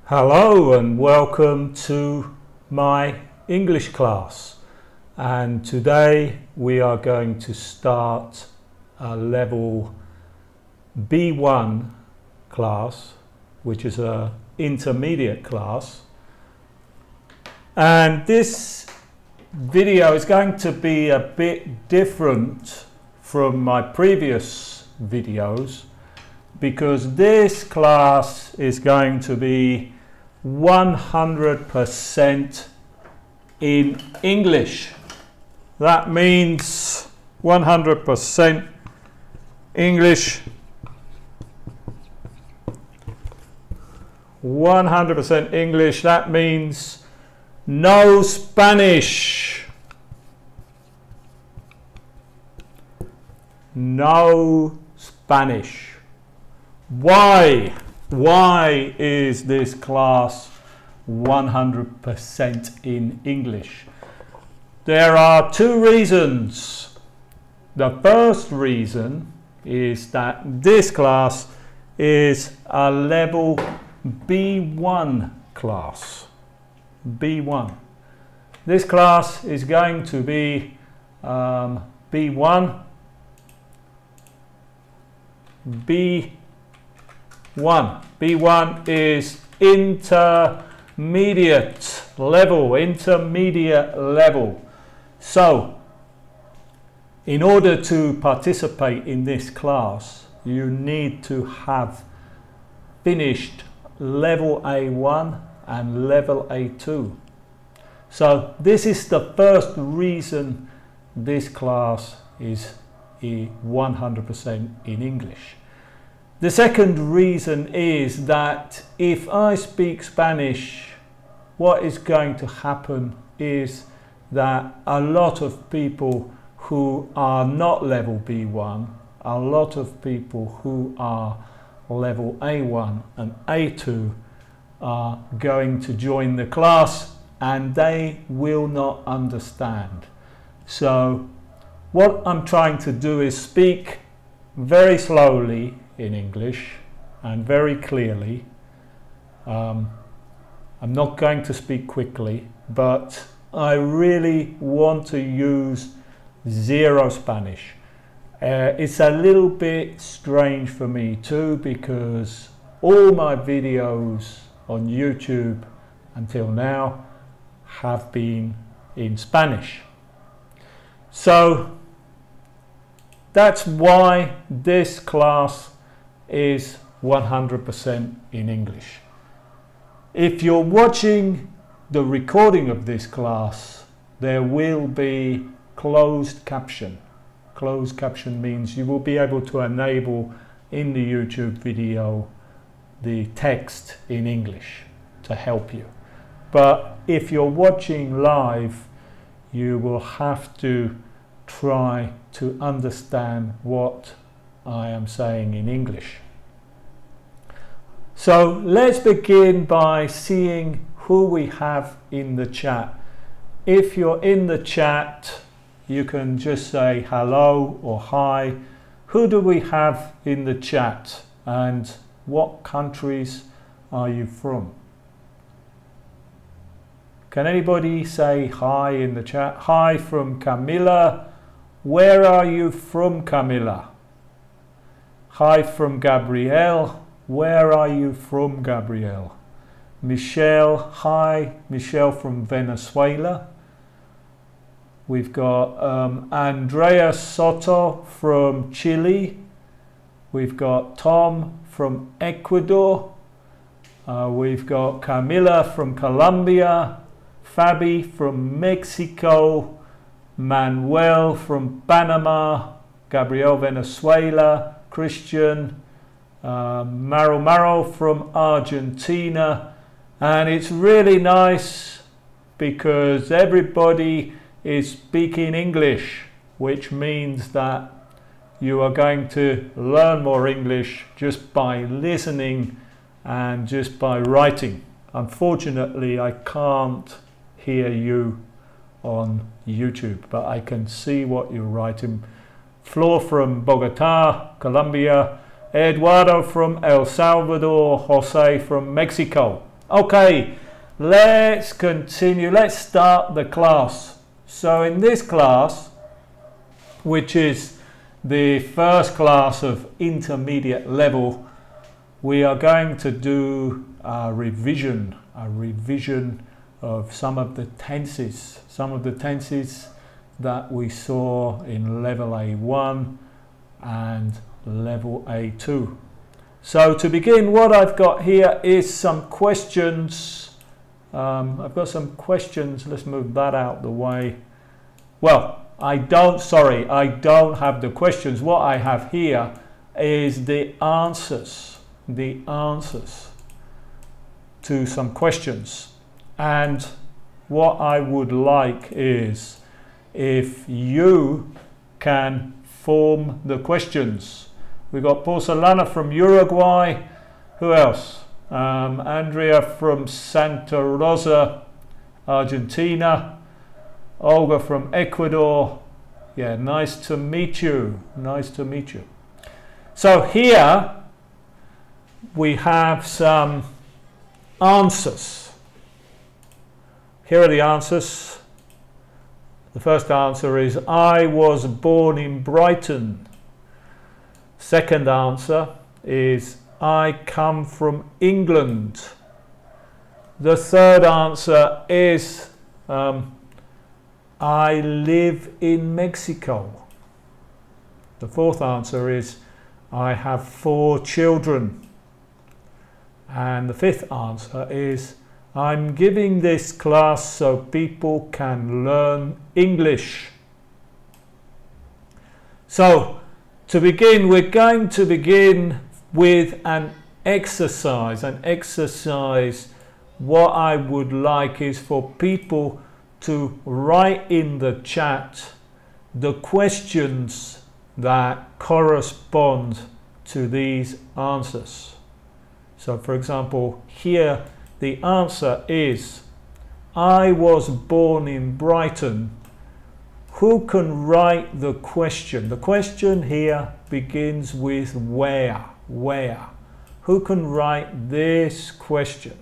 Hello and welcome to my English class, and today we are going to start a level B1 class, which is an intermediate class, and this video is going to be a bit different from my previous videos because this class is going to be 100% in English. That means 100% English, 100% English. That means no Spanish. No Spanish. Why? Why is this class 100% in English? There are two reasons. The first reason is that this class is a level B1 class. B1. This class is going to be B1. B1 is intermediate level. So, in order to participate in this class, you need to have finished level A1 and level A2. So, this is the first reason this class is 100% in English. The second reason is that if I speak Spanish, what is going to happen is that a lot of people who are not level B1, a lot of people who are level A1 and A2 are going to join the class and they will not understand. So what I'm trying to do is speak very slowly in English and very clearly. I'm not going to speak quickly, but I really want to use zero Spanish. It's a little bit strange for me too, because all my videos on YouTube until now have been in Spanish. So that's why this class is 100% in English. If you're watching the recording of this class, there will be closed caption. Closed caption means you will be able to enable in the YouTube video the text in English to help you. But if you're watching live, you will have to try to understand what I am saying in English. So let's begin by seeing who we have in the chat. If you're in the chat, you can just say hello or hi. Who do we have in the chat and what countries are you from? Can anybody say hi in the chat? Hi from Camilla. Where are you from, Camilla? Hi from Gabrielle. Where are you from, Gabrielle? Michelle. Hi, Michelle from Venezuela. We've got Andrea Soto from Chile. We've got Tom from Ecuador. We've got Camilla from Colombia. Fabi from Mexico. Manuel from Panama. Gabriel, Venezuela. Christian. Maro from Argentina. And it's really nice because everybody is speaking English, which means that you are going to learn more English just by listening and just by writing. Unfortunately, I can't hear you on YouTube, but I can see what you're writing. Flor from Bogota, Colombia. Eduardo from El Salvador. Jose from Mexico. Okay, let's continue. Let's start the class. So in this class, which is the first class of intermediate level, we are going to do a revision of some of the tenses that we saw in level A1 and level A2. So to begin, what I've got here is some questions. I've got some questions. Let's move that out the way. Well, I don't have the questions. What I have here is the answers to some questions. And what I would like is if you can form the questions. We've got Porcelana from Uruguay. Who else? Andrea from Santa Rosa, Argentina. Olga from Ecuador. Yeah, nice to meet you. Nice to meet you. So here we have some answers. Here are the answers. The first answer is I was born in Brighton. Second answer is I come from England. The third answer is I live in Mexico. The fourth answer is I have 4 children. And the fifth answer is I'm giving this class so people can learn English. So to begin, we're going to begin with an exercise. What I would like is for people to write in the chat the questions that correspond to these answers. So for example, here the answer is I was born in Brighton. Who can write the question? The question here begins with where. Where? Who can write this question?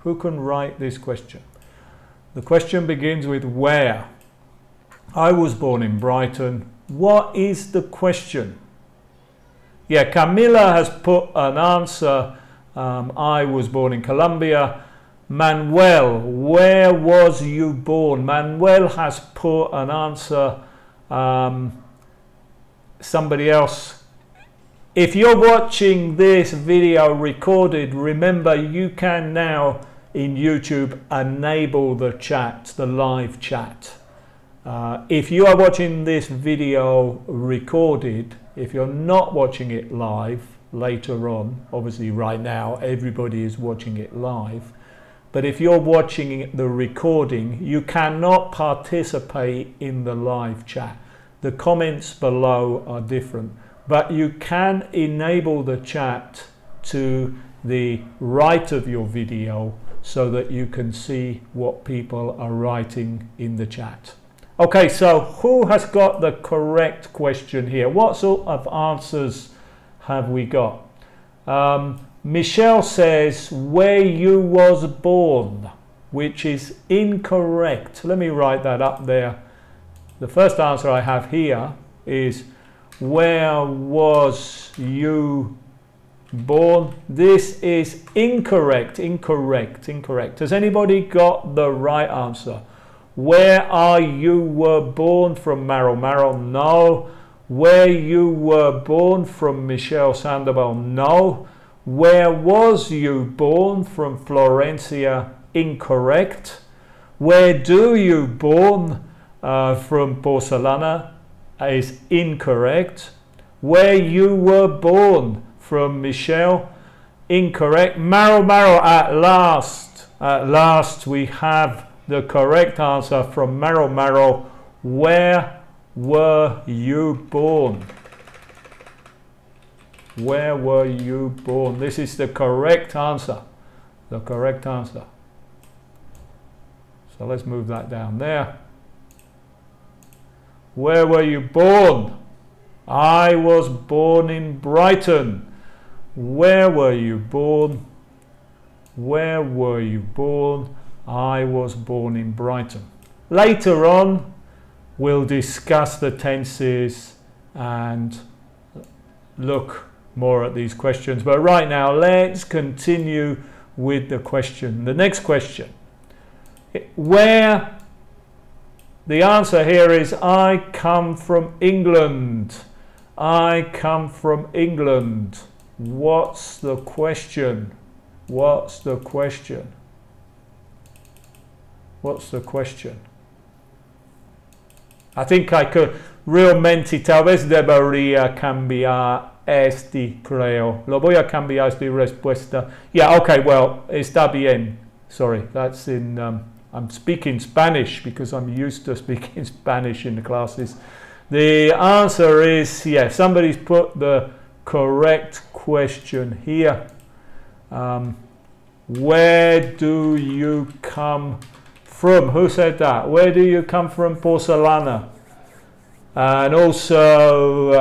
Who can write this question? The question begins with where. I was born in Brighton. What is the question? Yeah, Camilla has put an answer. I was born in Colombia. Manuel, where was you born? Manuel has put an answer. Somebody else. If you're watching this video recorded, remember you can now in YouTube enable the chat, the live chat. If you are watching this video recorded, if you're not watching it live later on, obviously right now everybody is watching it live, but if you're watching the recording, you cannot participate in the live chat. The comments below are different, but you can enable the chat to the right of your video so that you can see what people are writing in the chat. Okay, so who has got the correct question here? What sort of answers have we got? Michelle says where you was born, which is incorrect. Let me write that up there. The first answer I have here is where was you born? This is incorrect. Has anybody got the right answer? Where are you were born from Maro Maro? No. Where you were born from Michelle Sandoval? No. Where was you born from Florencia? Incorrect. Where do you born from Porcelana? Is incorrect. Where you were born from Michelle? Incorrect. Maro Maro, at last we have the correct answer from Maro Maro. Where were you born? Where were you born? This is the correct answer. The correct answer. So let's move that down there. Where were you born? I was born in Brighton. Where were you born? Where were you born? I was born in Brighton. Later on, we'll discuss the tenses and look more at these questions. But right now, let's continue with the question. The next question. Where the answer here is I come from England. I come from England. What's the question? What's the question? What's the question? I think I could realmente tal vez debería cambiar este, creo. Lo voy a cambiar esta respuesta. Yeah, okay, well, está bien. Sorry, that's in, I'm speaking Spanish because I'm used to speaking Spanish in the classes. The answer is, yeah, somebody's put the correct question here. Where do you come from? Who said that? Where do you come from, Porcelana? And also,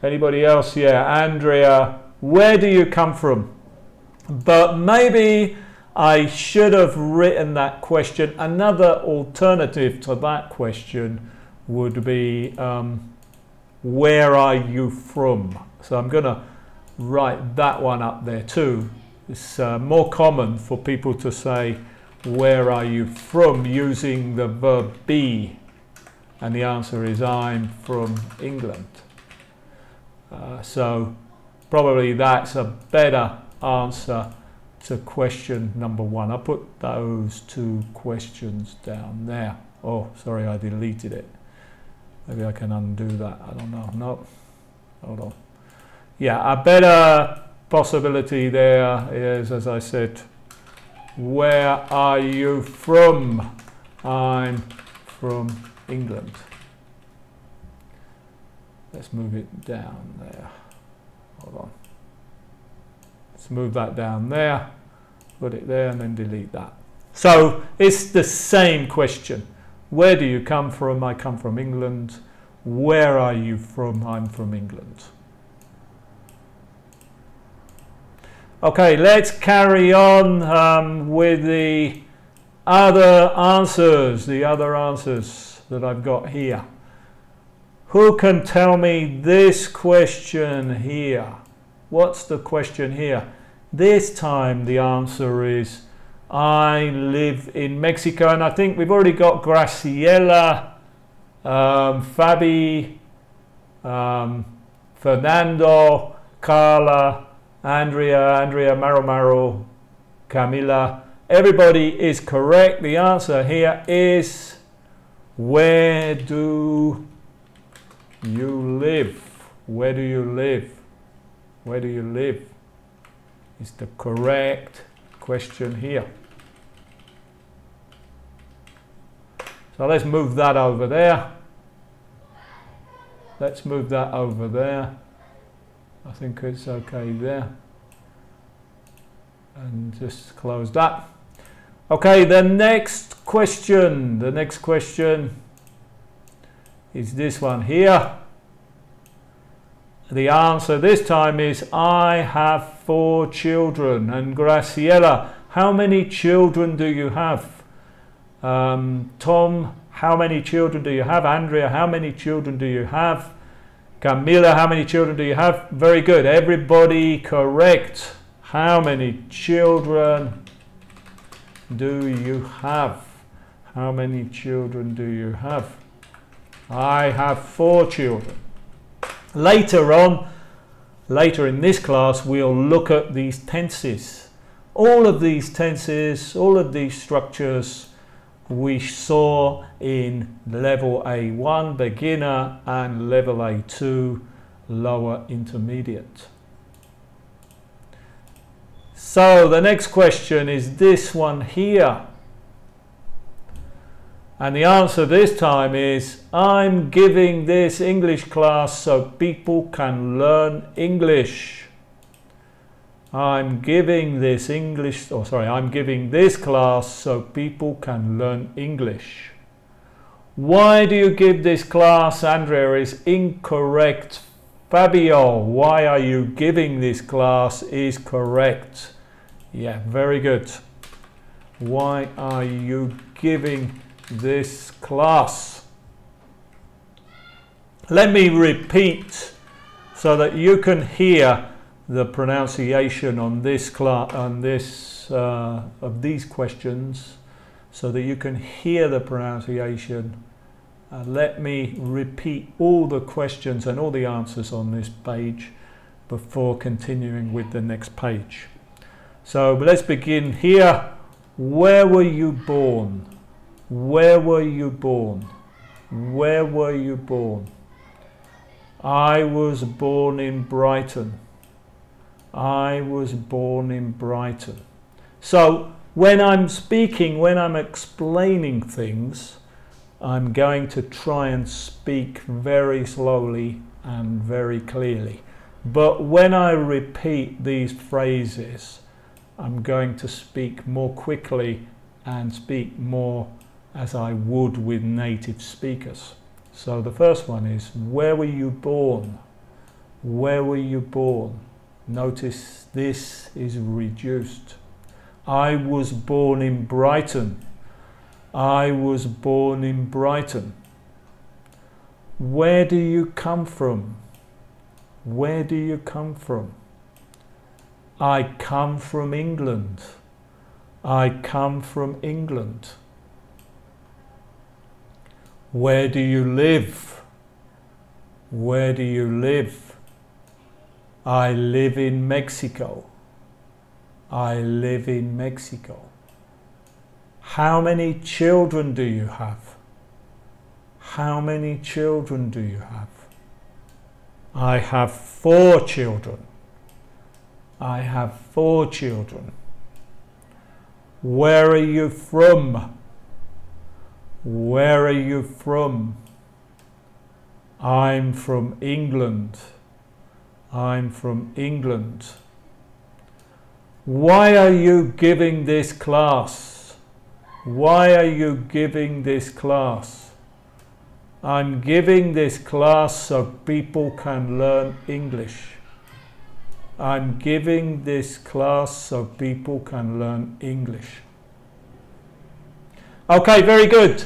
anybody else? Yeah, Andrea, where do you come from? But maybe I should have written that question. Another alternative to that question would be, where are you from? So I'm going to write that one up there too. It's more common for people to say, where are you from, using the verb be. And the answer is, I'm from England. So probably that's a better answer to question number one. I put those two questions down there. Oh, sorry, I deleted it. Maybe I can undo that. I don't know. No, hold on. Yeah, a better possibility there is, as I said, where are you from? I'm from England. Let's move it down there. Hold on. Let's move that down there, put it there, and then delete that. So it's the same question. Where do you come from? I come from England. Where are you from? I'm from England. Okay, let's carry on with the other answers that I've got here. Who can tell me this question here? What's the question here? This time the answer is, I live in Mexico. And I think we've already got Graciela, Fabi, Fernando, Carla, Andrea, Maro, Camila. Everybody is correct. The answer here is, where do you live? Where do you live? Where do you live? Is the correct question here. So let's move that over there. Let's move that over there. I think it's okay there. And just close that. Okay, the next question. The next question is this one here. The answer this time is, I have 4 children. And Graciela, how many children do you have? Tom, how many children do you have? Andrea, how many children do you have? Camila, how many children do you have? Very good. Everybody correct. How many children do you have? How many children do you have? I have 4 children. Later on, later in this class, we'll look at these tenses. All of these tenses, all of these structures we saw in level A1, beginner, and level A2, lower intermediate. So the next question is this one here. And the answer this time is, I'm giving this English class so people can learn English. I'm giving this class so people can learn English. Why do you give this class, Andrea, is incorrect Fabio, why are you giving this class is correct. Yeah, very good. Why are you giving this class? Let me repeat so that you can hear the pronunciation on this class, of these questions, so that you can hear the pronunciation. Let me repeat all the questions and all the answers on this page before continuing with the next page. So let's begin here. Where were you born? Where were you born? Where were you born? I was born in Brighton. I was born in Brighton. So when I'm speaking, when I'm explaining things, I'm going to try and speak very slowly and very clearly. But when I repeat these phrases, I'm going to speak more quickly and speak more as I would with native speakers. So the first one is, where were you born? Where were you born? Notice this is reduced. I was born in Brighton. I was born in Brighton. Where do you come from? Where do you come from? I come from England. I come from England. Where do you live? Where do you live? I live in Mexico. I live in Mexico. How many children do you have? How many children do you have? I have 4 children. I have 4 children. Where are you from? Where are you from? I'm from England. I'm from England. Why are you giving this class? Why are you giving this class? I'm giving this class so people can learn English. I'm giving this class so people can learn English. Okay, very good.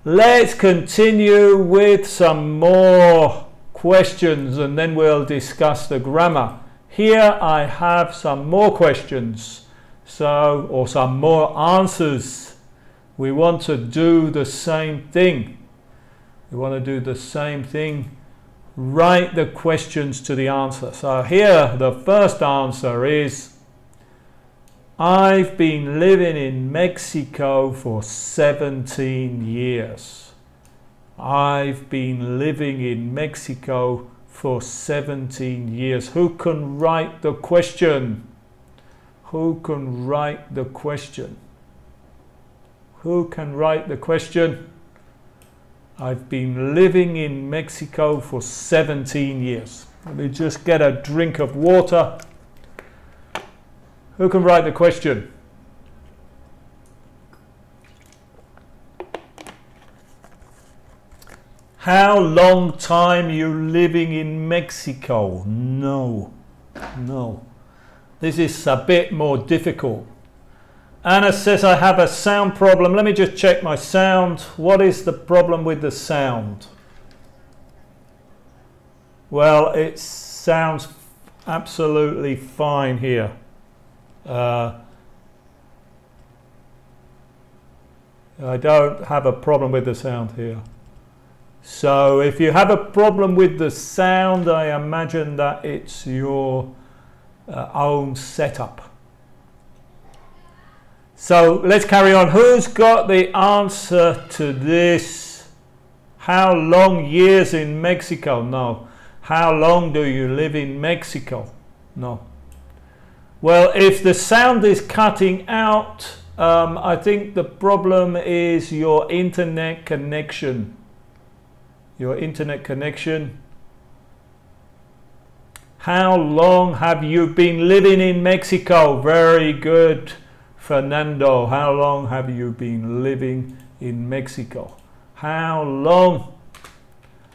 Let's continue with some more questions and then we'll discuss the grammar. Here I have some more questions, or some more answers. We want to do the same thing. We want to do the same thing. Write the questions to the answer. So here the first answer is, I've been living in Mexico for 17 years. I've been living in Mexico for 17 years. Who can write the question? Who can write the question? Who can write the question? I've been living in Mexico for 17 years. Let me just get a drink of water. Who can write the question? How long time you living in Mexico? No. This is a bit more difficult. Anna says I have a sound problem. Let me just check my sound. What is the problem with the sound? Well, it sounds absolutely fine here. I don't have a problem with the sound here. So if you have a problem with the sound, I imagine that it's your own setup. So let's carry on. Who's got the answer to this? How long years in Mexico? No. How long do you live in Mexico? No. Well, if the sound is cutting out, I think the problem is your internet connection. Your internet connection. How long have you been living in Mexico? Very good. Fernando, how long have you been living in Mexico? How long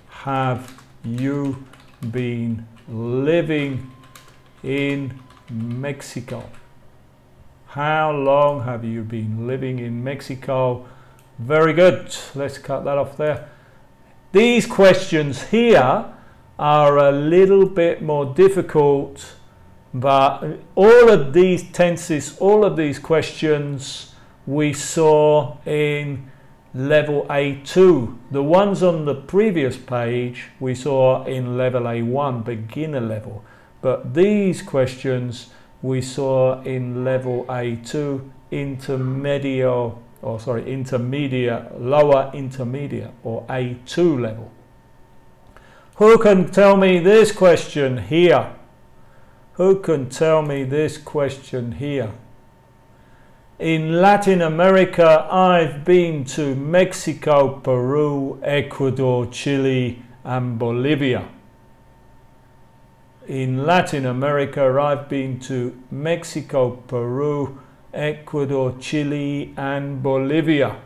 have you been living in Mexico? How long have you been living in Mexico? Very good. Let's cut that off there. These questions here are a little bit more difficult, but all of these tenses, all of these questions we saw in level A2. The ones on the previous page we saw in level A1, beginner level, but these questions we saw in level A2, intermediate, lower intermediate, or A2 level. Who can tell me this question here? Who can tell me this question here? In Latin America, I've been to Mexico, Peru, Ecuador, Chile, and Bolivia. In Latin America, I've been to Mexico, Peru, Ecuador, Chile, and Bolivia.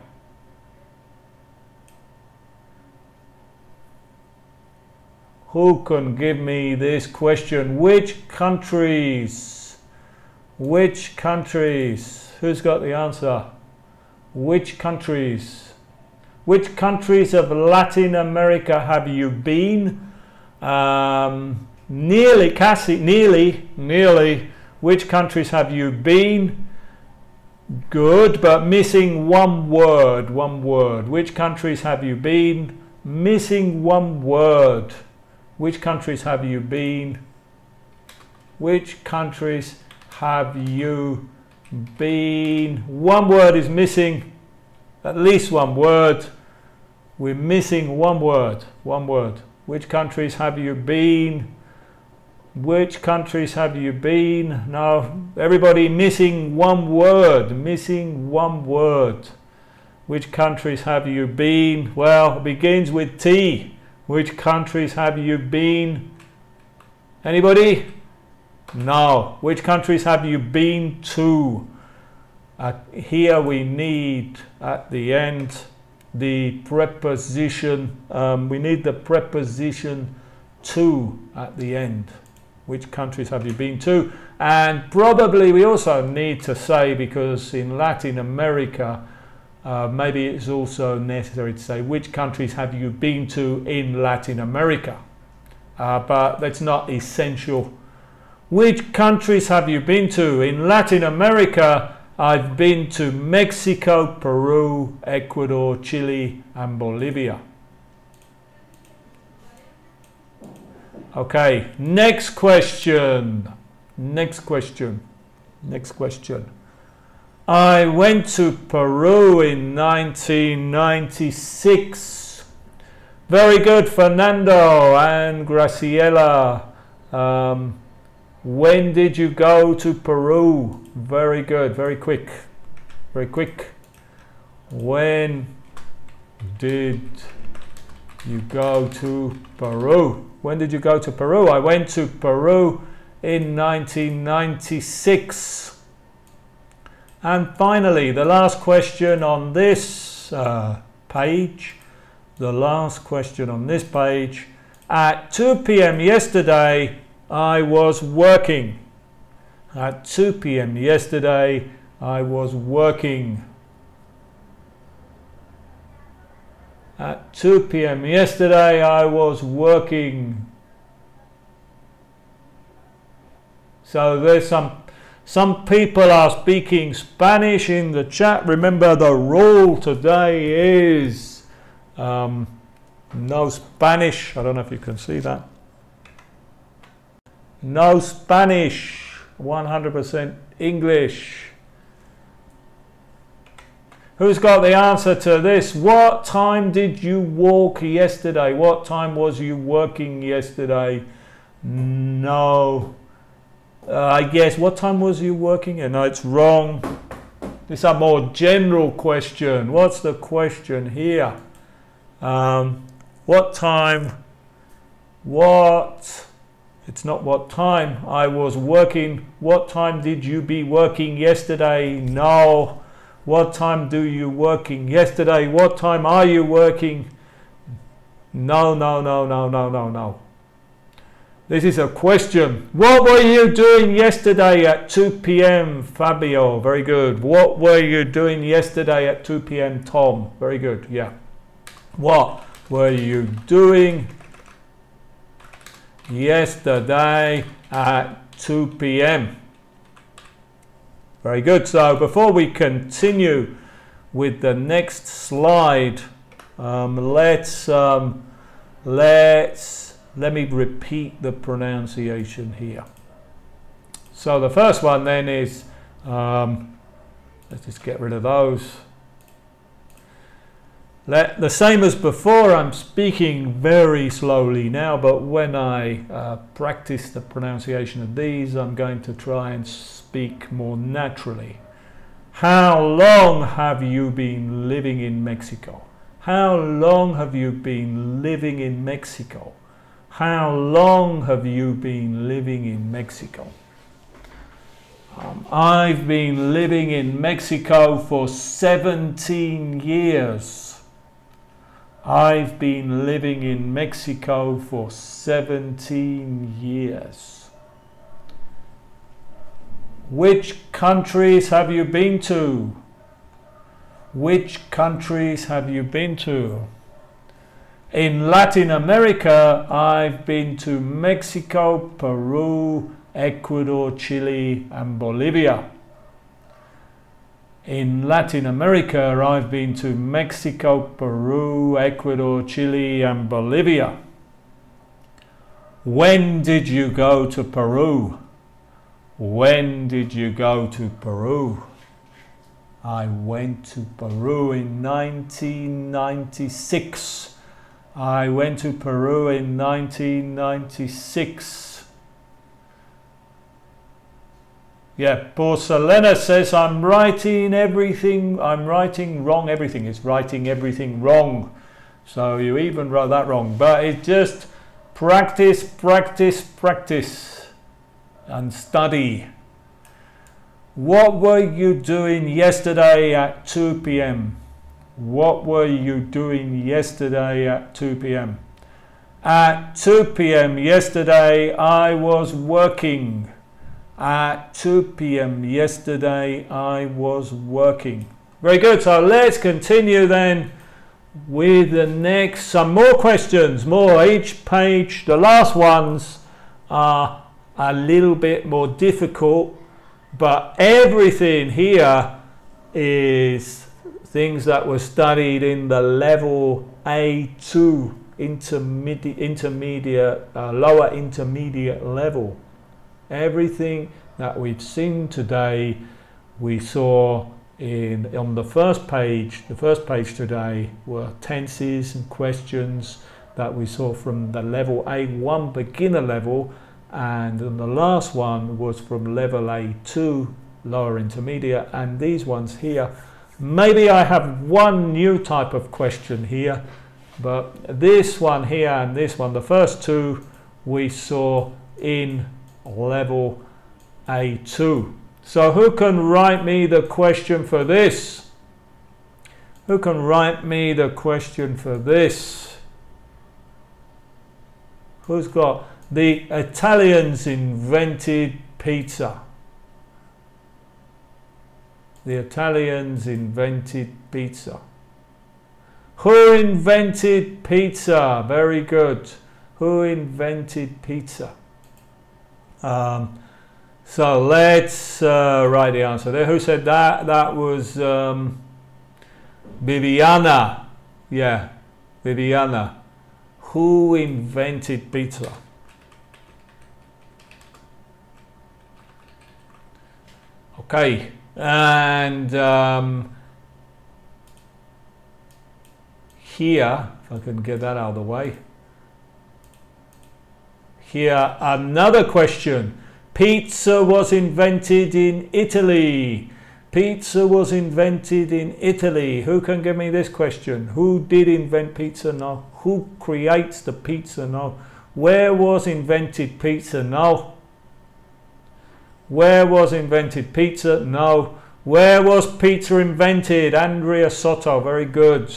Who can give me this question? Which countries? Which countries? Who's got the answer? Which countries? Which countries of Latin America have you been? Nearly, Cassie, nearly. Which countries have you been? Good, but missing one word, Which countries have you been? Missing one word. Which countries have you been? Which countries have you been? One word is missing, at least one word. We're missing one word, Which countries have you been? Which countries have you been? Now, everybody missing one word, Which countries have you been? Well, it begins with T. Which countries have you been? Anybody? No. Which countries have you been to? Here we need at the end the preposition. We need the preposition to at the end. Which countries have you been to? And probably we also need to say, because in Latin America, maybe it's also necessary to say which countries have you been to in Latin America, but that's not essential. Which countries have you been to? In Latin America, I've been to Mexico, Peru, Ecuador, Chile, and Bolivia. Okay, next question. I went to Peru in 1996. Very good, Fernando and Graciela. When did you go to Peru? Very good, very quick. When did you go to Peru? When did you go to Peru? I went to Peru in 1996. And finally, the last question on this page. At 2 p.m. yesterday, I was working. At 2 p.m. yesterday, I was working. At 2 p.m. yesterday, I was working. So there's some people are speaking Spanish in the chat. Remember, the rule today is no Spanish. I don't know if you can see that. No Spanish, 100% English. Who's got the answer to this? What time did you walk yesterday? What time was you working yesterday? No. I guess, what time was you working? No, it's wrong. This is a more general question. What's the question here? What time? It's not what time I was working. What time did you be working yesterday? No. What time do you working yesterday? What time are you working? No. This is a question. What were you doing yesterday at 2 p.m, Fabio? Very good. What were you doing yesterday at 2 p.m, Tom? Very good, yeah. What were you doing yesterday at 2 p.m? Very good. So before we continue with the next slide, let me repeat the pronunciation here. So the first one then is, let's just get rid of those. The same as before, I'm speaking very slowly now, but when I practice the pronunciation of these, I'm going to try and speak more naturally. How long have you been living in Mexico? How long have you been living in Mexico? How long have you been living in Mexico? I've been living in Mexico for 17 years. I've been living in Mexico for 17 years. Which countries have you been to? Which countries have you been to? In Latin America, I've been to Mexico, Peru, Ecuador, Chile, and Bolivia. In Latin America, I've been to Mexico, Peru, Ecuador, Chile, and Bolivia. When did you go to Peru? When did you go to Peru? I went to Peru in 1996. I went to Peru in 1996. Yeah, Porcelena says, I'm writing everything, I'm writing wrong everything. It's writing everything wrong. So you even wrote that wrong. But it's just practice, practice, practice and study. What were you doing yesterday at 2 p.m? What were you doing yesterday at 2 p.m? At 2 p.m. yesterday, I was working. At 2 p.m. yesterday, I was working. Very good. So let's continue then with the next, some more questions, more each page. The last ones are a little bit more difficult, but everything here is things that were studied in the level A2 intermediate, lower intermediate level. Everything that we've seen today, we saw on the first page. The first page today were tenses and questions that we saw from the level A1 beginner level, and then the last one was from level A2 lower intermediate, and these ones here, maybe I have one new type of question here, but this one here and this one, the first two we saw in level A2. So who can write me the question for this? Who can write me the question for this? Who's got the Italians invented pizza? The Italians invented pizza. Who invented pizza? Very good. Who invented pizza? So let's write the answer there. Who said that? That was Viviana. Yeah, Viviana. Who invented pizza? Okay, and here, if I can get that out of the way. Here, another question. Pizza was invented in Italy. Pizza was invented in Italy. Who can give me this question? Who did invent pizza? No. Who creates the pizza? No. Where was invented pizza? No. Where was invented pizza? No. Where was pizza invented? Andrea Soto, very good.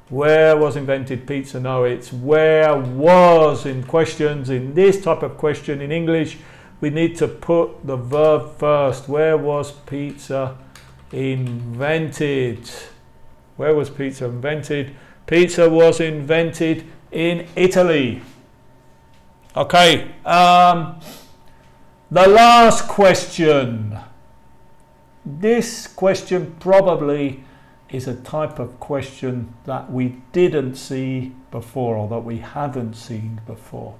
Where was invented pizza? No, it's where was in questions. In this type of question in English, we need to put the verb first. Where was pizza invented? Where was pizza invented? Pizza was invented in Italy. Okay, the last question. This question probably is a type of question that we didn't see before, or that we haven't seen before.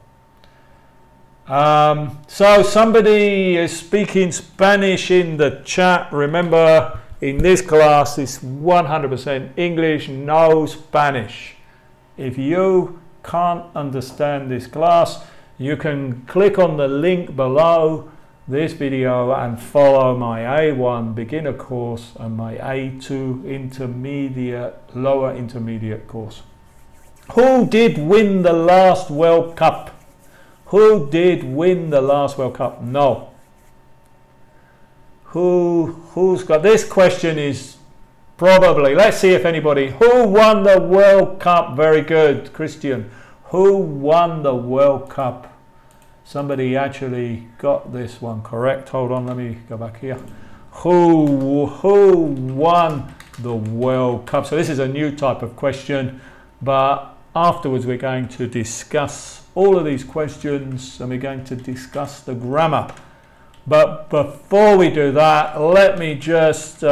So somebody is speaking Spanish in the chat. Remember, in this class it's 100% English, no Spanish. If you can't understand this class, you can click on the link below this video and follow my A1 beginner course and my A2 intermediate, lower intermediate course. Who did win the last World Cup? Who did win the last World Cup? No. Who's got this question? Is probably, let's see if anybody, who won the World Cup? Very good, Christian. Who won the World Cup? Somebody actually got this one correct. Hold on, let me go back here. Who won the World Cup? So this is a new type of question, but afterwards we're going to discuss all of these questions and we're going to discuss the grammar. But before we do that, let me just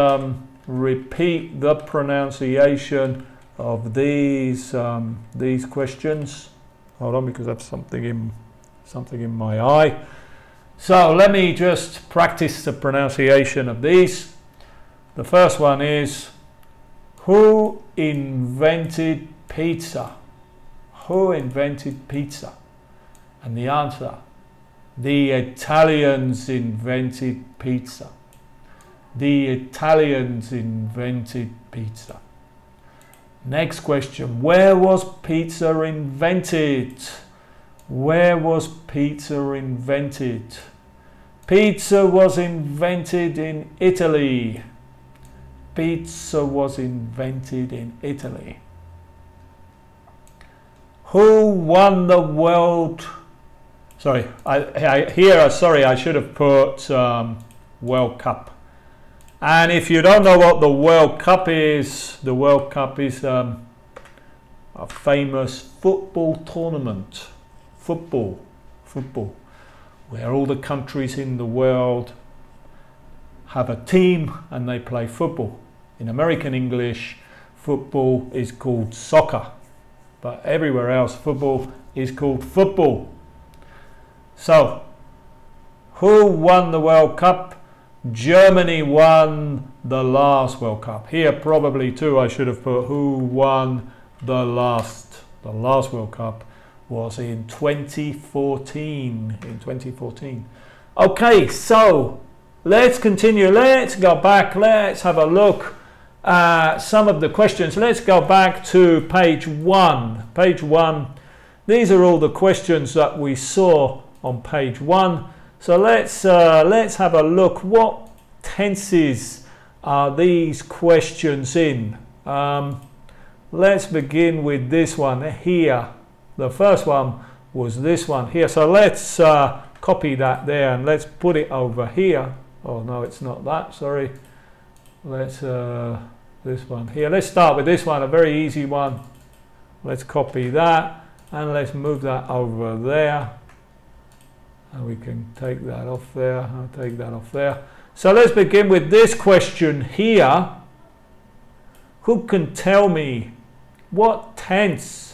repeat the pronunciation of these questions. Hold on, because I have something in my eye. So let me just practice the pronunciation of these. The first one is, who invented pizza? Who invented pizza? And the answer, the Italians invented pizza. The Italians invented pizza. Next question, where was pizza invented? Where was pizza invented? Pizza was invented in Italy. Pizza was invented in Italy. Who won the world? Sorry, I should have put World Cup. And if you don't know what the World Cup is, the World Cup is a famous football tournament. Football, where all the countries in the world have a team and they play football. In American English, football is called soccer, but everywhere else football is called football. So, who won the World Cup? Germany won the last World Cup. Here probably too I should have put who won the last World Cup. Was in 2014. Okay, so let's continue. Let's go back. Let's have a look at some of the questions. Let's go back to page 1. Page 1. These are all the questions that we saw on page 1. So let's have a look. What tenses are these questions in? Let's begin with this one here. The first one was this one here. So let's copy that there and let's put it over here. Oh no, it's not that, sorry. Let's this one here. Let's start with this one, a very easy one. Let's copy that and let's move that over there. And we can take that off there. I'll take that off there. So let's begin with this question here. Who can tell me what tense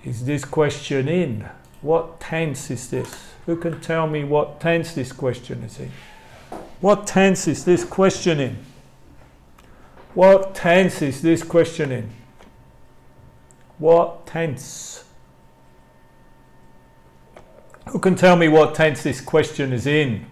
is this question in? What tense is this? Who can tell me what tense this question is in? What tense is this question in? What tense is this question in? What tense? Who can tell me what tense this question is in?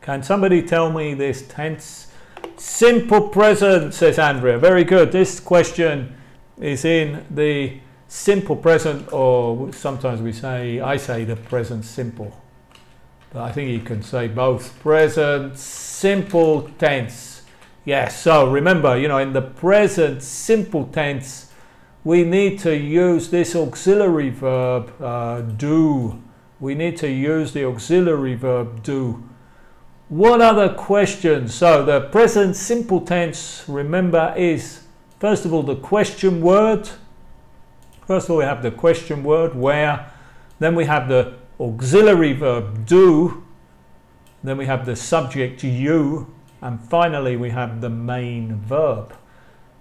Can somebody tell me this tense? Simple present, says Andrea. Very good. This question is in the simple present, or sometimes I say the present simple. But I think you can say both. Present simple tense Yes, so remember, you know, in the present simple tense, we need to use this auxiliary verb, do. We need to use the auxiliary verb, do. What other questions? So the present simple tense, remember, is first of all the question word. First of all, we have the question word, where. Then we have the auxiliary verb, do. Then we have the subject, you. And finally, we have the main verb.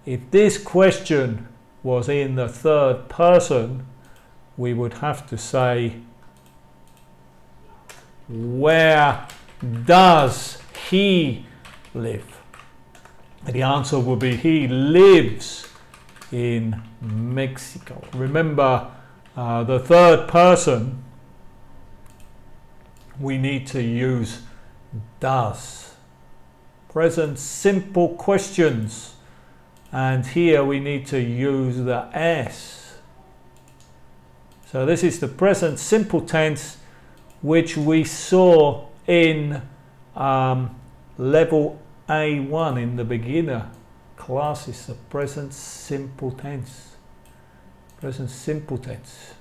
If this question was in the third person, we would have to say, where does he live? And the answer would be, he lives in Mexico. Remember, the third person, we need to use does. Present simple questions, and here we need to use the S. So this is the present simple tense which we saw in level A1 in the beginner classes, the present simple tense. Present simple tense.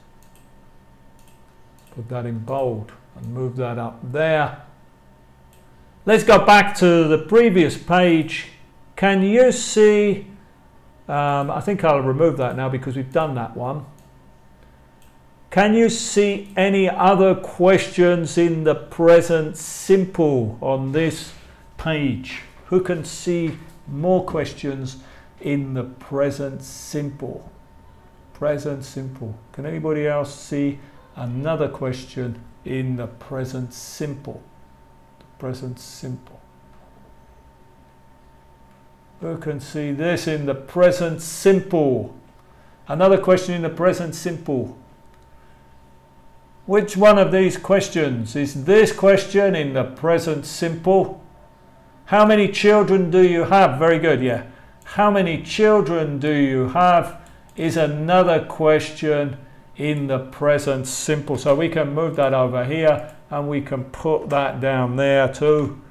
Put that in bold and move that up there. Let's go back to the previous page. Can you see, I think I'll remove that now because we've done that one. Can you see any other questions in the present simple on this page? Who can see more questions in the present simple? Present simple. Can anybody else see another question in the present simple? Present simple. Who can see this in the present simple? Another question in the present simple. Which one of these questions is this question in the present simple? How many children do you have? Very good, yeah. How many children do you have is another question in the present simple. So we can move that over here and we can put that down there too.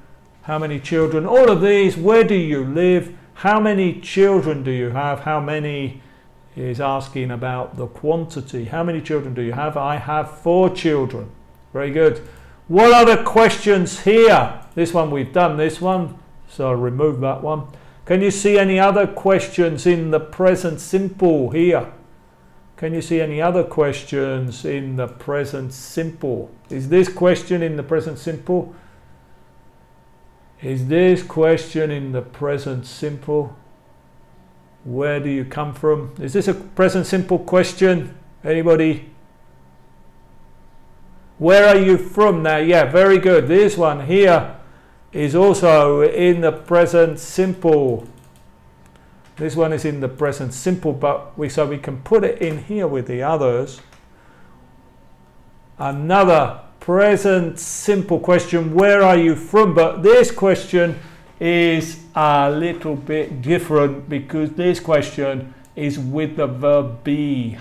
How many children? All of these, where do you live? How many children do you have? How many is asking about the quantity. How many children do you have? I have 4 children. Very good. What other questions here? This one we've done, this one. So I'll remove that one. Can you see any other questions in the present simple here? Can you see any other questions in the present simple? Is this question in the present simple? Is this question in the present simple? Where do you come from? Is this a present simple question? Anybody? Where are you from now? Yeah, very good. This one here is also in the present simple. This one is in the present simple, but so we can put it in here with the others. Another present simple question, where are you from? But this question is a little bit different because this question is with the verb be.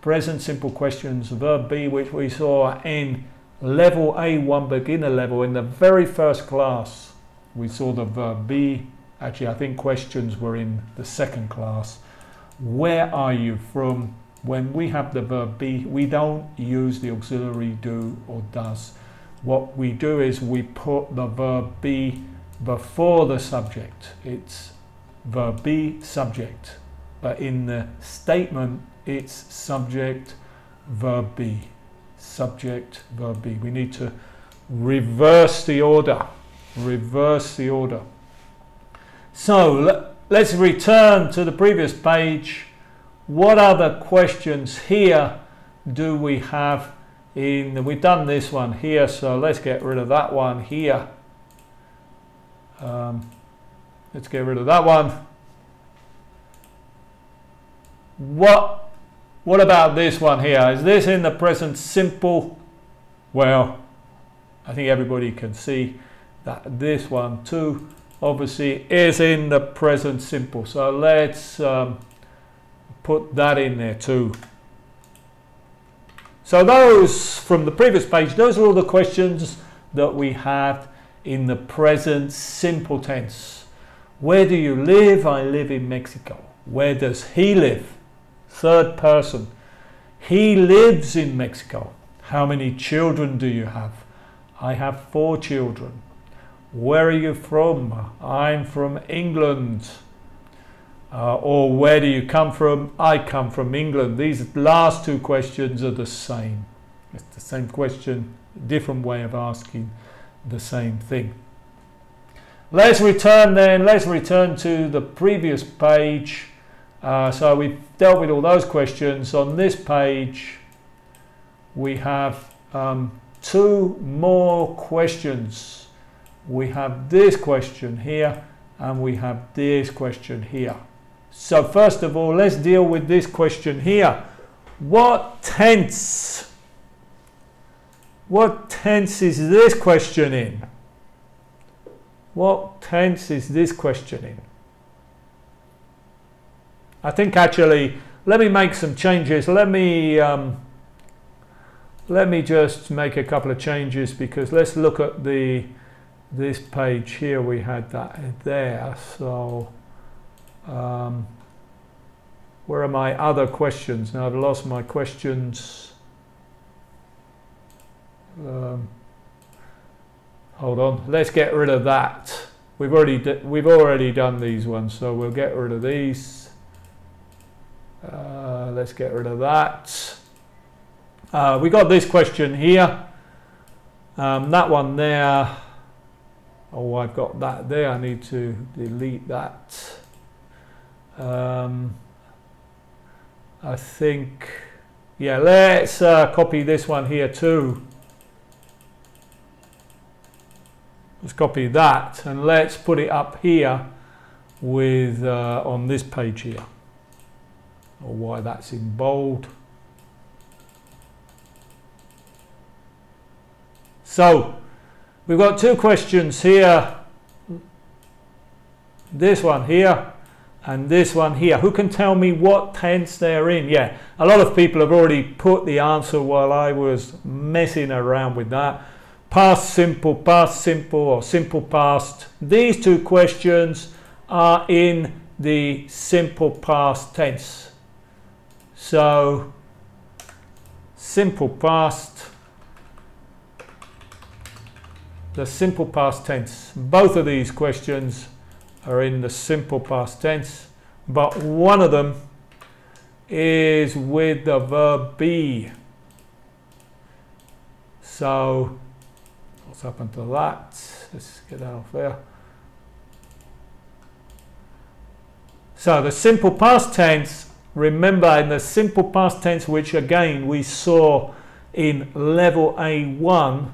Present simple questions, verb be, which we saw in level A1 beginner level in the very first class. We saw the verb be. Actually, I think questions were in the second class. Where are you from? When we have the verb be, we don't use the auxiliary do or does. What we do is we put the verb be before the subject. It's verb be, subject. But in the statement, it's subject, verb be. Subject, verb be. We need to reverse the order. Reverse the order. So let's return to the previous page. What other questions here do we have in? We've done this one here, so let's get rid of that one here. Let's get rid of that one. What about this one here? Is this in the present simple? Well, I think everybody can see that this one too obviously is in the present simple. So let's put that in there too. So those from the previous page, those are all the questions that we have in the present simple tense. Where do you live? I live in Mexico. Where does he live? Third person. He lives in Mexico. How many children do you have? I have 4 children. Where are you from? I'm from England. Or where do you come from? I come from England. These last 2 questions are the same. It's the same question, different way of asking the same thing. Let's return to the previous page. So we've dealt with all those questions. On this page we have 2 more questions. We have this question here and we have this question here. So first of all, let's deal with this question here. What tense is this question in? What tense is this question in? I think actually, let me make some changes. Let me just make a couple of changes, because let's look at this page here. We had that there. So where are my other questions? Now I've lost my questions. Hold on, let's get rid of that. We've already done these ones, so we'll get rid of these. Let's get rid of that. We got this question here. That one there. Oh, I've got that there. I need to delete that. I think, yeah, let's copy this one here too. Let's copy that and let's put it up here with on this page here. Or why that's in bold. So we've got 2 questions here. This one here and this one here. Who can tell me what tense they're in? Yeah, a lot of people have already put the answer while I was messing around with that. Past simple, or simple past. These 2 questions are in the simple past tense. So simple past, the simple past tense. Both of these questions are in the simple past tense, but one of them is with the verb be. So what's happened to that? Let's get that off there. So the simple past tense, remember in the simple past tense, which again we saw in level A1,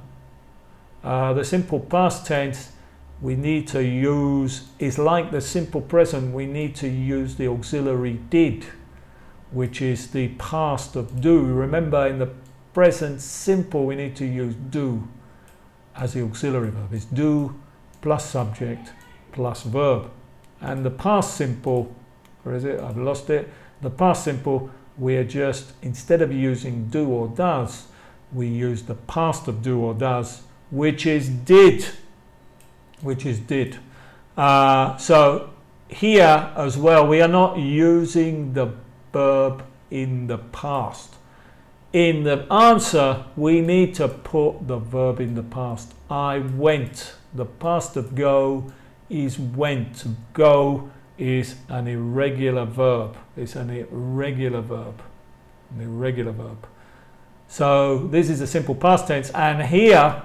the simple past tense we need to use is like the simple present. We need to use the auxiliary did, which is the past of do. Remember in the present simple we need to use do as the auxiliary verb. It's do plus subject plus verb. And the past simple, where is it? I've lost it. The past simple, we are just, instead of using do or does, we use the past of do or does, which is did. So here as well, we are not using the verb in the past. In the answer, we need to put the verb in the past. I went. The past of go is went. Go is an irregular verb. It's an irregular verb. An irregular verb. So this is a simple past tense. And here,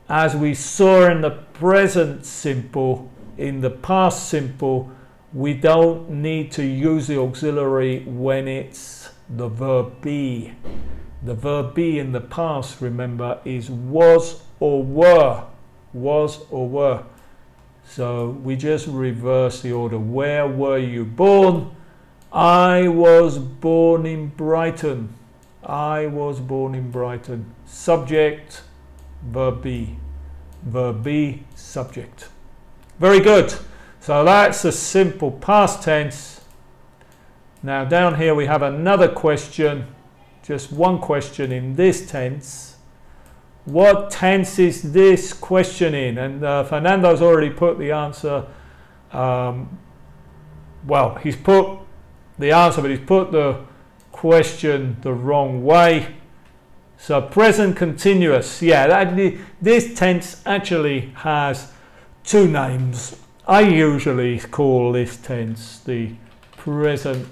as we saw in the present simple, in the past simple, we don't need to use the auxiliary when it's the verb be. The verb be in the past, remember, is was or were. Was or were. So we just reverse the order. Where were you born? I was born in Brighton. I was born in Brighton. Subject, verb be. Verb be, subject. Very good. So that's a simple past tense. Now down here we have another question, just one question in this tense. What tense is this question in? And Fernando's already put the answer well, he's put the answer, but he's put the question the wrong way. So present continuous, yeah, this tense actually has two names. I usually call this tense the present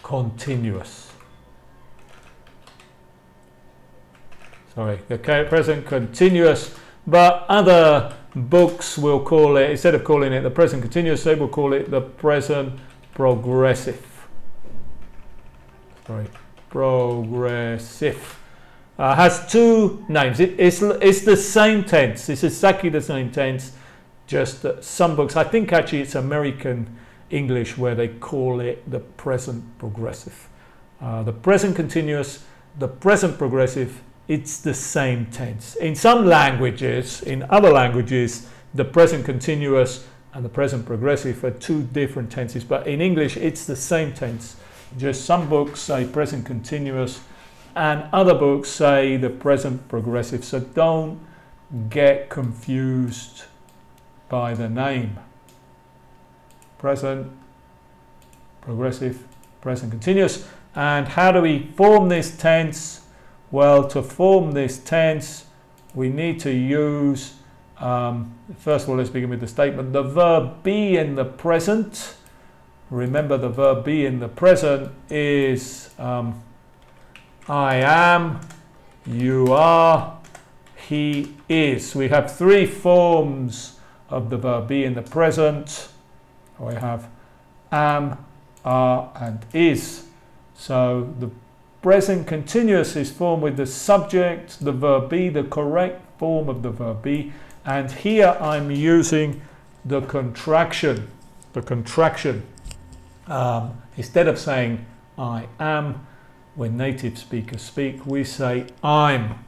continuous. Sorry, the present continuous, but other books will call it, instead of calling it the present continuous, they will call it the present progressive. Sorry, progressive. Has two names. It's the same tense. It's exactly the same tense, just that some books, I think actually it's American English where they call it the present progressive. The present continuous, the present progressive, it's the same tense. In some languages, in other languages, the present continuous and the present progressive are two different tenses, but in English it's the same tense. Just some books say present continuous and other books say the present progressive, so don't get confused by the name. Present progressive, present continuous. And how do we form this tense? Well, to form this tense we need to use, first of all, let's begin with the statement, the verb be in the present. Remember, the verb be in the present is I am, you are, he is. We have three forms of the verb be in the present. We have am, are, and is. So the present continuous is formed with the subject, the verb be, the correct form of the verb be, and here I'm using the contraction. The contraction. Instead of saying I am, when native speakers speak, we say I'm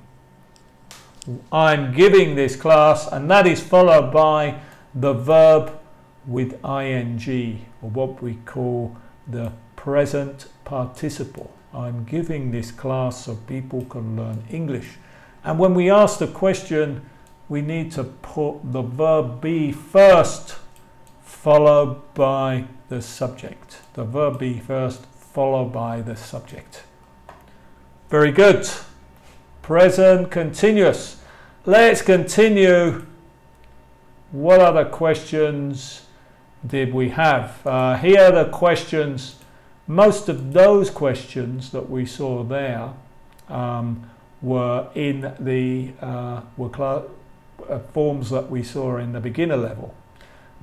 giving this class, and that is followed by the verb with ing, or what we call the present participle. I'm giving this class so people can learn English. And when we ask the question, we need to put the verb be first, followed by the subject. The verb be first, followed by the subject. Very good. Present continuous. Let's continue. What other questions did we have? Here are the questions. Most of those questions that we saw there were in the forms that we saw in the beginner level.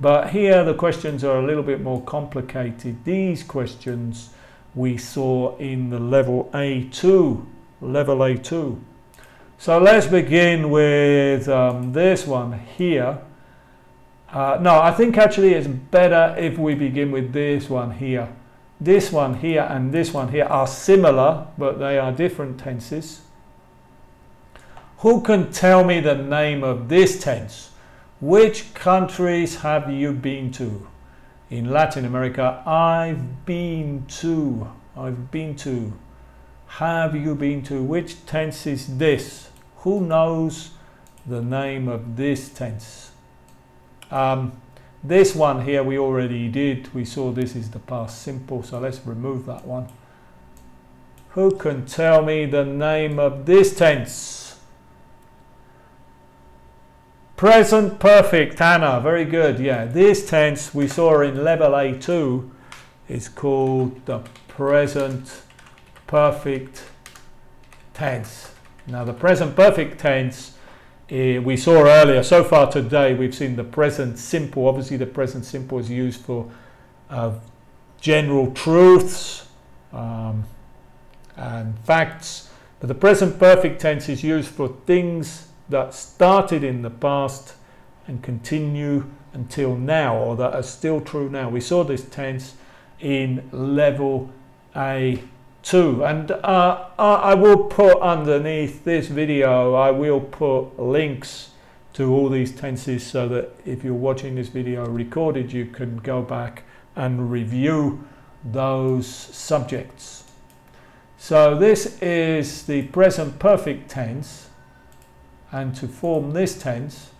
But here the questions are a little bit more complicated. These questions we saw in the level A2. Level A2. So let's begin with this one here. No, I think actually it's better if we begin with this one here. This one here and this one here are similar, but they are different tenses. Who can tell me the name of this tense? Which countries have you been to? In Latin America, I've been to. I've been to. Have you been to? Which tense is this? Who knows the name of this tense? This one here we already did. We saw this is the past simple, so let's remove that one. Who can tell me the name of this tense? Present perfect, Anna, very good. Yeah, this tense we saw in level A2 is called the present perfect tense. Now the present perfect tense we saw earlier. So far today we've seen the present simple. Obviously the present simple is used for general truths and facts, but the present perfect tense is used for things that started in the past and continue until now, or that are still true now. We saw this tense in level A2, and I will put underneath this video, I will put links to all these tenses so that if you're watching this video recorded, you can go back and review those subjects. So this is the present perfect tense. And to form this tense,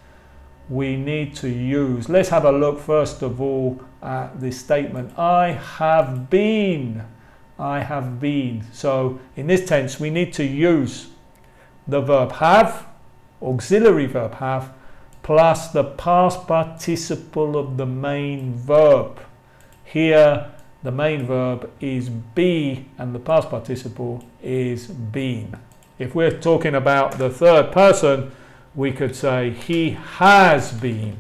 we need to use, let's have a look first of all at this statement, I have been. I have been. So in this tense we need to use the verb have, auxiliary verb have, plus the past participle of the main verb. Here the main verb is be and the past participle is been. If we're talking about the third person, we could say he has been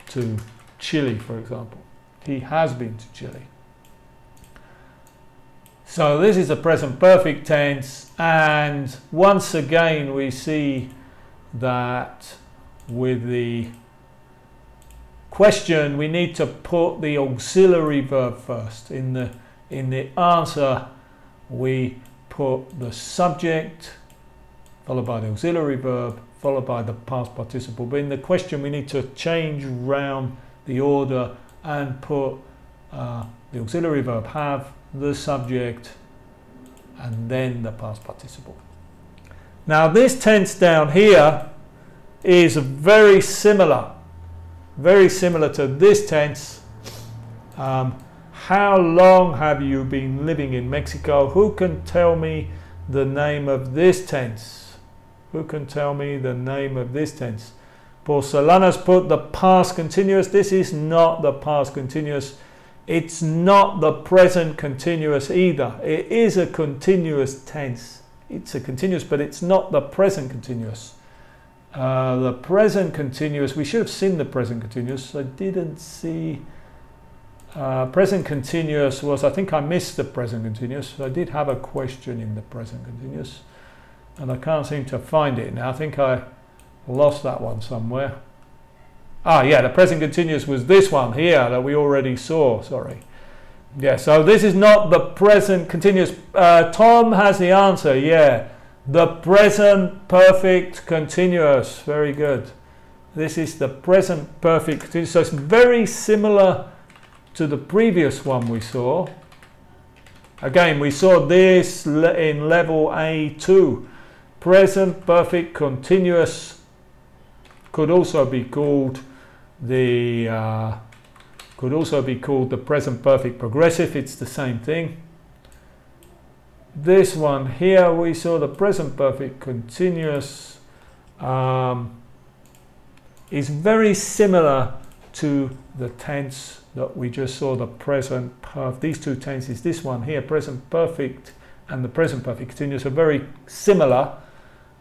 to Chile, for example. He has been to Chile. So this is the present perfect tense, and once again we see that with the question we need to put the auxiliary verb first. In the answer we put the subject followed by the auxiliary verb followed by the past participle, but in the question we need to change round the order and put the auxiliary verb have, the subject, and then the past participle. Now this tense down here is very similar to this tense. How long have you been living in Mexico? Who can tell me the name of this tense? Who can tell me the name of this tense? Porcelana's put the past continuous. This is not the past continuous. It's not the present continuous either. It is a continuous tense. It's a continuous, but it's not the present continuous. The present continuous, we should have seen the present continuous. I didn't see present continuous was, I think I missed the present continuous. I did have a question in the present continuous and I can't seem to find it now. I think I lost that one somewhere. Ah, yeah, the present continuous was this one here that we already saw, sorry. Yeah, so this is not the present continuous. Tom has the answer, yeah. The present perfect continuous, very good. This is the present perfect continuous. So it's very similar to the previous one we saw. Again, we saw this in level A2. Present perfect continuous could also be called the present perfect progressive. It's the same thing. This one here we saw the present perfect continuous is very similar to the tense that we just saw, the present perfect. These two tenses, this one here, present perfect and the present perfect continuous, are very similar.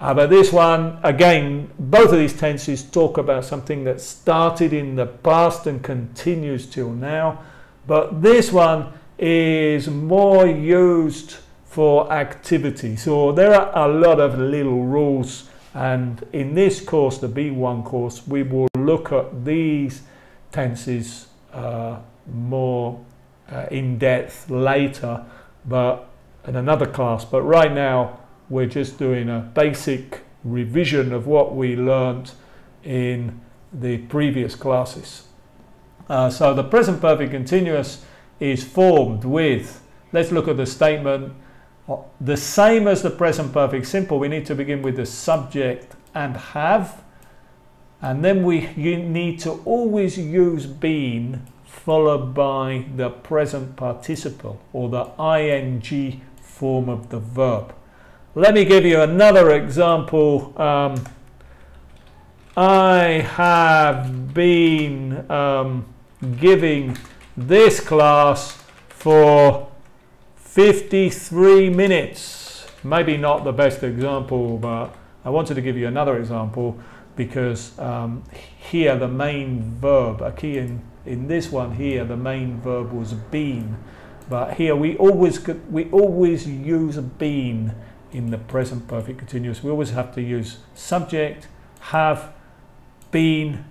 But this one, again, both of these tenses talk about something that started in the past and continues till now. But this one is more used for activity. So there are a lot of little rules. And in this course, the B1 course, we will look at these tenses more in depth later, but in another class. But right now, we're just doing a basic revision of what we learned in the previous classes. So the present perfect continuous is formed with, let's look at the statement, the same as the present perfect simple. We need to begin with the subject and have, and then you need to always use been followed by the present participle or the ing form of the verb. Let me give you another example. I have been giving this class for 53 minutes. Maybe not the best example, but I wanted to give you another example because here the main verb, a key in this one here, the main verb was been, but here we always use been in the present perfect continuous. We always have to use subject, have, been,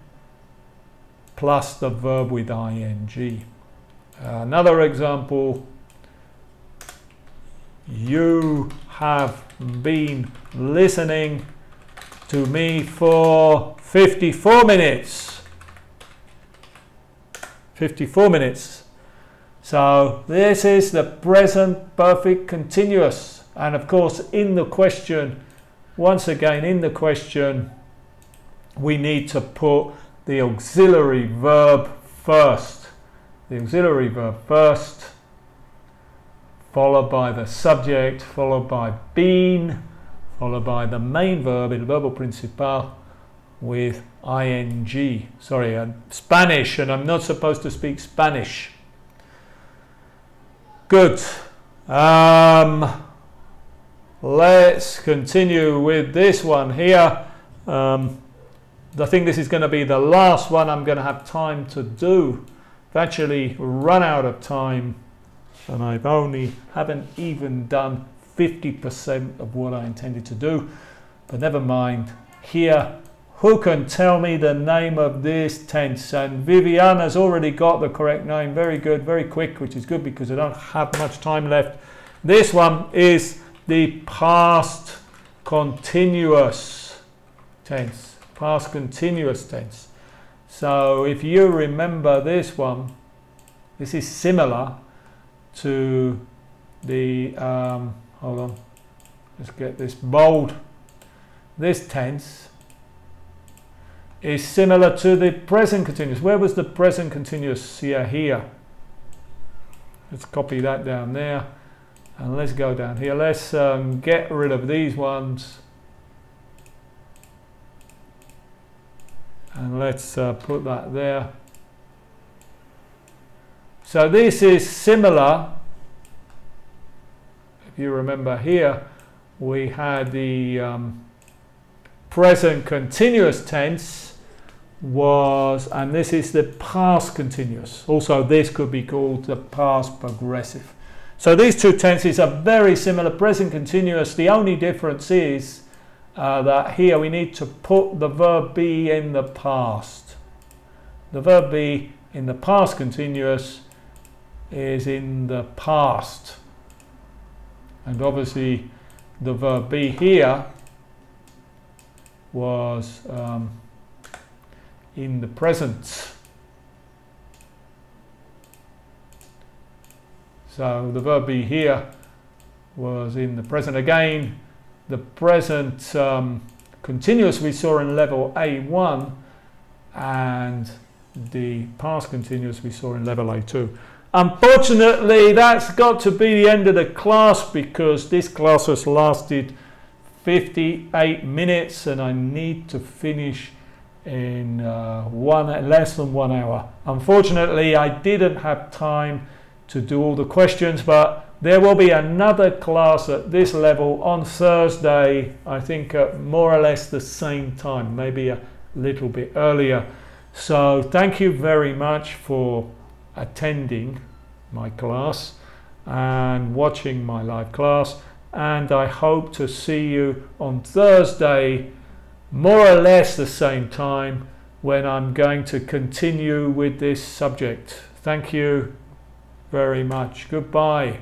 plus the verb with ing. Another example, you have been listening to me for 54 minutes. 54 minutes. So this is the present perfect continuous. And of course, in the question, once again, in the question, we need to put the auxiliary verb first. The auxiliary verb first, followed by the subject, followed by been, followed by the main verb, el verbo principal, with ing. Sorry, I'm Spanish and I'm not supposed to speak Spanish. Good. Let's continue with this one here. I think this is going to be the last one I'm going to have time to do. I've actually run out of time and haven't even done 50% of what I intended to do, but never mind. Here, who can tell me the name of this tense? And Vivian has already got the correct name. Very good, very quick, which is good because I don't have much time left. This one is the past continuous tense. Past continuous tense. So if you remember this one, this is similar to the, hold on, let's get this bold. This tense is similar to the present continuous. Where was the present continuous? Here. Let's copy that down there and let's go down here. Let's get rid of these ones and let's put that there. So this is similar. If you remember here, we had the present continuous tense was, and this is the past continuous. Also, this could be called the past progressive. So these two tenses are very similar, present continuous. The only difference is that here we need to put the verb be in the past. The verb be in the past continuous is in the past. And obviously the verb be here was in the present. So the verb be here was in the present. Again, the present continuous we saw in level A1 and the past continuous we saw in level A2. Unfortunately, that's got to be the end of the class because this class has lasted 58 minutes and I need to finish in less than 1 hour. Unfortunately, I didn't have time to do all the questions, but there will be another class at this level on Thursday, I think at more or less the same time, maybe a little bit earlier. So thank you very much for attending my class and watching my live class, and I hope to see you on Thursday more or less the same time when I'm going to continue with this subject. Thank you very much. Goodbye.